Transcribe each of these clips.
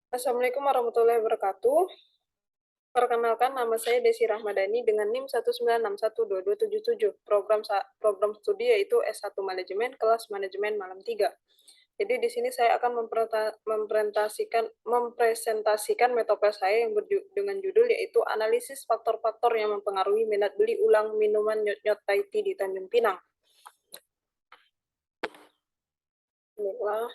Assalamualaikum warahmatullahi wabarakatuh. Perkenalkan, nama saya Desi Rahmadani dengan NIM 1961227. Program studi yaitu S1 Manajemen, kelas Manajemen Malam 3. Jadi di sini saya akan mempresentasikan metode saya yang dengan judul yaitu analisis faktor-faktor yang mempengaruhi minat beli ulang minuman nyot-nyot Thai Tea di Tanjung Pinang. Inilah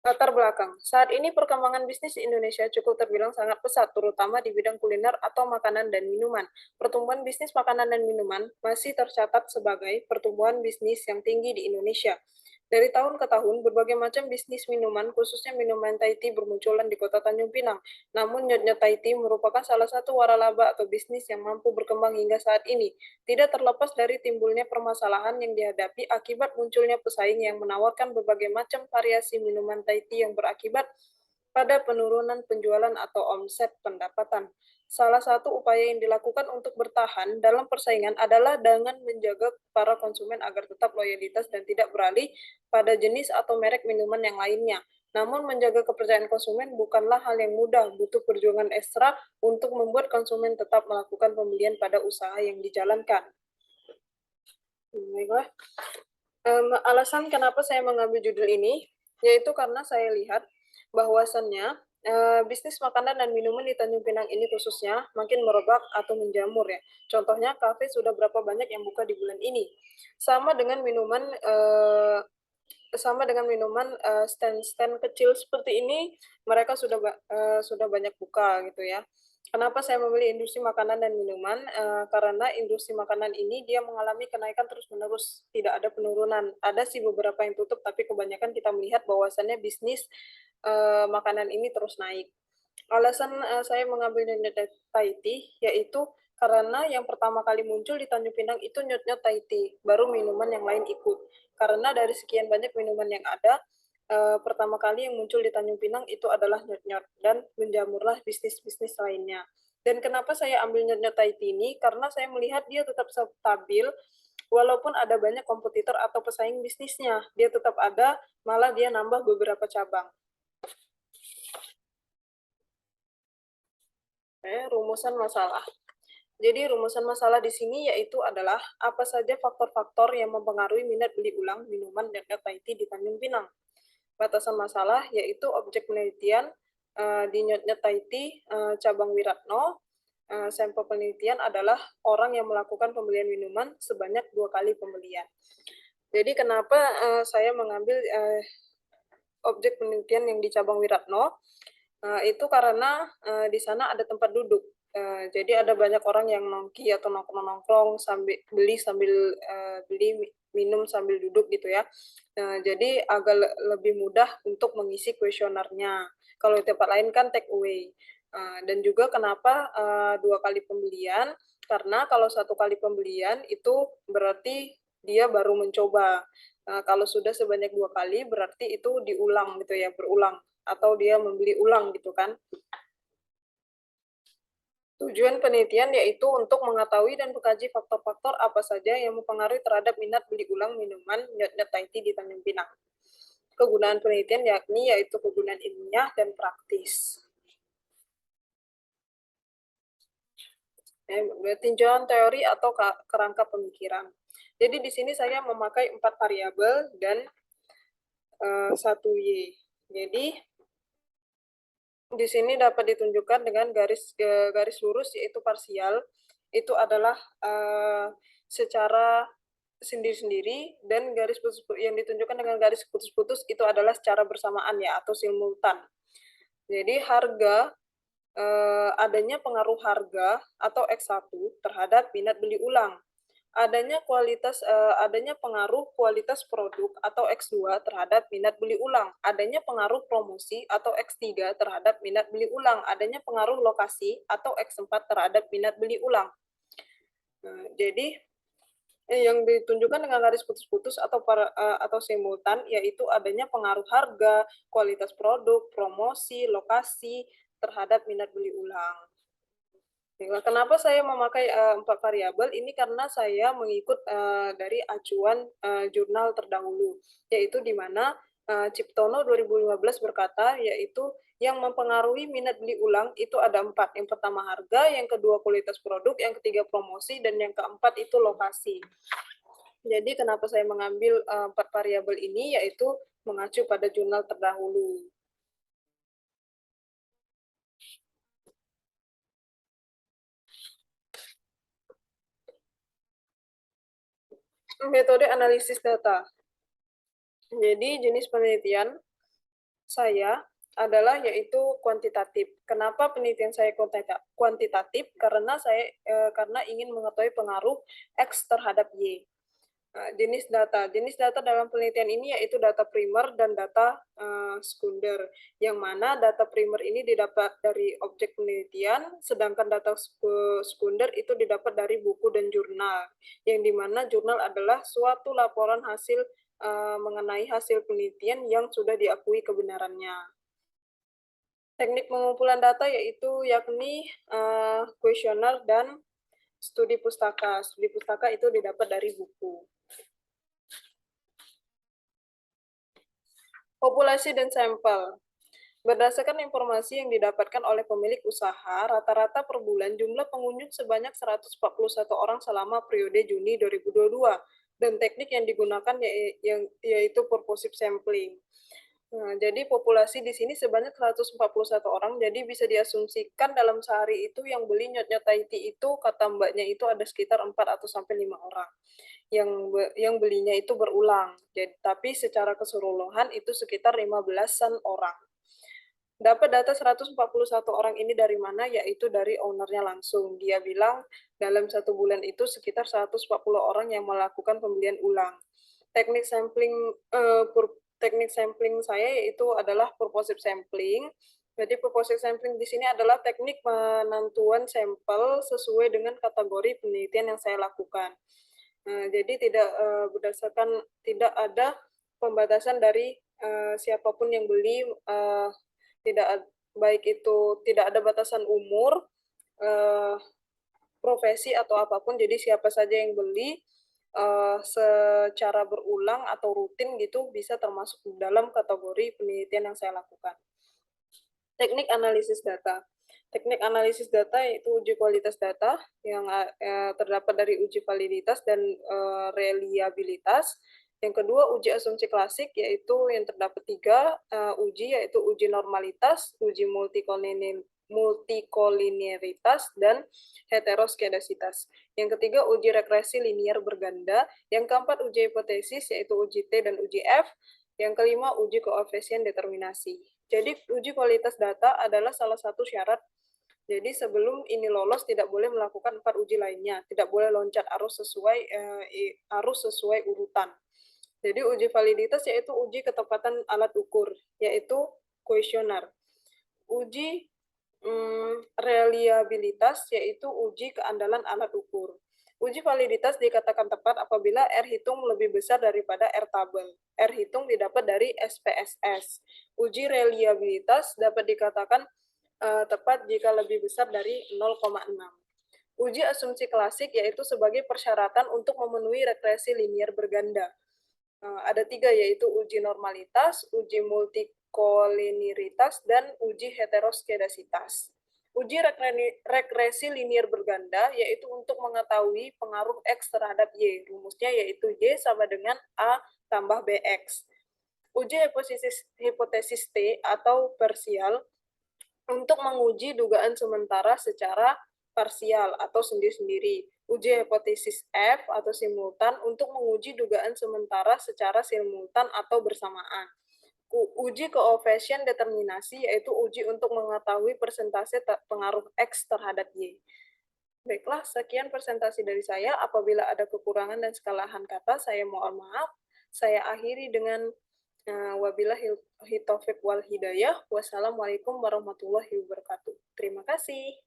latar belakang. Saat ini perkembangan bisnis di Indonesia cukup terbilang sangat pesat, terutama di bidang kuliner atau makanan dan minuman. Pertumbuhan bisnis makanan dan minuman masih tercatat sebagai pertumbuhan bisnis yang tinggi di Indonesia. Dari tahun ke tahun, berbagai macam bisnis minuman, khususnya minuman Thai Tea, bermunculan di kota Tanjung Pinang. Namun, nyot-nyot Thai Tea merupakan salah satu waralaba atau bisnis yang mampu berkembang hingga saat ini. Tidak terlepas dari timbulnya permasalahan yang dihadapi akibat munculnya pesaing yang menawarkan berbagai macam variasi minuman Thai Tea yang berakibat pada penurunan penjualan atau omset pendapatan. Salah satu upaya yang dilakukan untuk bertahan dalam persaingan adalah dengan menjaga para konsumen agar tetap loyalitas dan tidak beralih pada jenis atau merek minuman yang lainnya. Namun menjaga kepercayaan konsumen bukanlah hal yang mudah, butuh perjuangan ekstra untuk membuat konsumen tetap melakukan pembelian pada usaha yang dijalankan. Baiklah. Alasan kenapa saya mengambil judul ini, yaitu karena saya lihat bahwasannya bisnis makanan dan minuman di Tanjung Pinang ini khususnya makin merebak atau menjamur ya. Contohnya kafe sudah berapa banyak yang buka di bulan ini. Sama dengan minuman stand-stand kecil seperti ini, mereka sudah banyak buka gitu ya. Kenapa saya memilih industri makanan dan minuman? Karena industri makanan ini dia mengalami kenaikan terus-menerus, tidak ada penurunan. Ada sih beberapa yang tutup, tapi kebanyakan kita melihat bahwasannya bisnis makanan ini terus naik. Alasan saya mengambil nyot-nyot Thai Tea yaitu karena yang pertama kali muncul di Tanjung Pinang itu nyot-nyot Thai Tea, baru minuman yang lain ikut. Karena dari sekian banyak minuman yang ada, pertama kali yang muncul di Tanjung Pinang itu adalah nyot-nyot dan menjamurlah bisnis-bisnis lainnya. Dan kenapa saya ambil nyot-nyot Thai Tea ini? Karena saya melihat dia tetap stabil walaupun ada banyak kompetitor atau pesaing bisnisnya. Dia tetap ada, malah dia nambah beberapa cabang. Rumusan masalah. Jadi rumusan masalah di sini yaitu adalah apa saja faktor-faktor yang mempengaruhi minat beli ulang minuman nyot-nyot Thai Tea di Tanjung Pinang. Batasan masalah yaitu objek penelitian di nyot-nyot Thai Tea cabang Wiratno. Sampel penelitian adalah orang yang melakukan pembelian minuman sebanyak 2 kali pembelian. Jadi kenapa saya mengambil objek penelitian yang di cabang Wiratno? Itu karena di sana ada tempat duduk. Jadi ada banyak orang yang nongki atau nongkrong sambil beli minum sambil duduk gitu ya. Jadi agak lebih mudah untuk mengisi kuesionernya. Kalau di tempat lain kan take away. Dan juga kenapa 2 kali pembelian? Karena kalau 1 kali pembelian itu berarti dia baru mencoba. Kalau sudah sebanyak 2 kali berarti itu diulang gitu ya, berulang atau dia membeli ulang gitu kan. Tujuan penelitian yaitu untuk mengetahui dan mengkaji faktor-faktor apa saja yang mempengaruhi terhadap minat beli ulang minuman nyot-nyot Thai Tea di Tanjung Pinang. Kegunaan penelitian yaitu kegunaan ilmiah dan praktis. Tinjauan teori atau kerangka pemikiran. Jadi di sini saya memakai 4 variabel dan 1 Y. Jadi di sini dapat ditunjukkan dengan garis lurus yaitu parsial. Itu adalah secara sendiri-sendiri dan garis putus yang ditunjukkan dengan garis putus-putus itu adalah secara bersamaan ya atau simultan. Jadi adanya pengaruh harga atau X1 terhadap minat beli ulang. Adanya pengaruh kualitas produk atau X2 terhadap minat beli ulang, adanya pengaruh promosi atau X3 terhadap minat beli ulang, adanya pengaruh lokasi atau X4 terhadap minat beli ulang. Jadi yang ditunjukkan dengan garis putus-putus atau simultan yaitu adanya pengaruh harga, kualitas produk, promosi, lokasi terhadap minat beli ulang. Kenapa saya memakai 4 variabel? Ini karena saya mengikut dari acuan jurnal terdahulu, yaitu di mana Ciptono 2015 berkata, yaitu yang mempengaruhi minat beli ulang itu ada 4. Yang pertama harga, yang kedua kualitas produk, yang ketiga promosi, dan yang keempat itu lokasi. Jadi kenapa saya mengambil 4 variabel ini, yaitu mengacu pada jurnal terdahulu. Metode analisis data. Jadi jenis penelitian saya adalah yaitu kuantitatif. Kenapa penelitian saya kuantitatif? Karena ingin mengetahui pengaruh X terhadap Y. Jenis data dalam penelitian ini yaitu data primer dan data sekunder, yang mana data primer ini didapat dari objek penelitian, sedangkan data sekunder itu didapat dari buku dan jurnal, yang dimana jurnal adalah suatu laporan hasil mengenai hasil penelitian yang sudah diakui kebenarannya. Teknik pengumpulan data yakni kuesioner dan studi pustaka. Studi pustaka itu didapat dari buku. Populasi dan sampel. Berdasarkan informasi yang didapatkan oleh pemilik usaha, rata-rata per bulan jumlah pengunjung sebanyak 141 orang selama periode Juni 2022, dan teknik yang digunakan yaitu purposive sampling. Nah, jadi populasi di sini sebanyak 141 orang, jadi bisa diasumsikan dalam sehari itu yang beli nyot-nyot Thai tea itu, kata mbaknya itu ada sekitar 4 atau sampai 5 orang yang belinya itu berulang. Jadi, tapi secara keseluruhan itu sekitar 15-an orang. Dapat data 141 orang ini dari mana? Yaitu dari ownernya langsung. Dia bilang dalam 1 bulan itu sekitar 140 orang yang melakukan pembelian ulang. Teknik sampling saya yaitu adalah purposive sampling. Jadi purposive sampling di sini adalah teknik penentuan sampel sesuai dengan kategori penelitian yang saya lakukan. Jadi tidak ada pembatasan dari siapapun yang beli, baik itu tidak ada batasan umur, profesi atau apapun. Jadi siapa saja yang beli secara berulang atau rutin gitu bisa termasuk dalam kategori penelitian yang saya lakukan. Teknik analisis data. Teknik analisis data yaitu uji kualitas data yang terdapat dari uji validitas dan reliabilitas. Yang kedua, uji asumsi klasik, yaitu yang terdapat 3 uji, yaitu uji normalitas, uji multikoliniaritas, dan heteroskedasitas. Yang ketiga, uji regresi linier berganda. Yang keempat, uji hipotesis, yaitu uji T dan uji F. Yang kelima, uji koefisien determinasi. Jadi, uji kualitas data adalah salah satu syarat. Jadi, sebelum ini lolos, tidak boleh melakukan 4 uji lainnya. Tidak boleh loncat arus sesuai urutan. Jadi, uji validitas yaitu uji ketepatan alat ukur, yaitu kuesioner. Uji reliabilitas yaitu uji keandalan alat ukur. Uji validitas dikatakan tepat apabila R hitung lebih besar daripada R tabel. R hitung didapat dari SPSS. Uji reliabilitas dapat dikatakan tepat jika lebih besar dari 0,6. Uji asumsi klasik yaitu sebagai persyaratan untuk memenuhi regresi linier berganda. Ada 3, yaitu uji normalitas, uji multikoliniaritas, dan uji heteroskedasitas. Uji regresi linier berganda yaitu untuk mengetahui pengaruh X terhadap Y. Rumusnya yaitu Y sama dengan A tambah BX. Uji hipotesis T atau parsial untuk menguji dugaan sementara secara parsial atau sendiri-sendiri. Uji hipotesis F atau simultan untuk menguji dugaan sementara secara simultan atau bersamaan. Uji koefisien determinasi yaitu uji untuk mengetahui persentase pengaruh X terhadap Y. Baiklah, sekian presentasi dari saya. Apabila ada kekurangan dan kesalahan kata, saya mohon maaf. Saya akhiri dengan wabillahi taufiq wal hidayah. Wassalamualaikum warahmatullahi wabarakatuh. Terima kasih.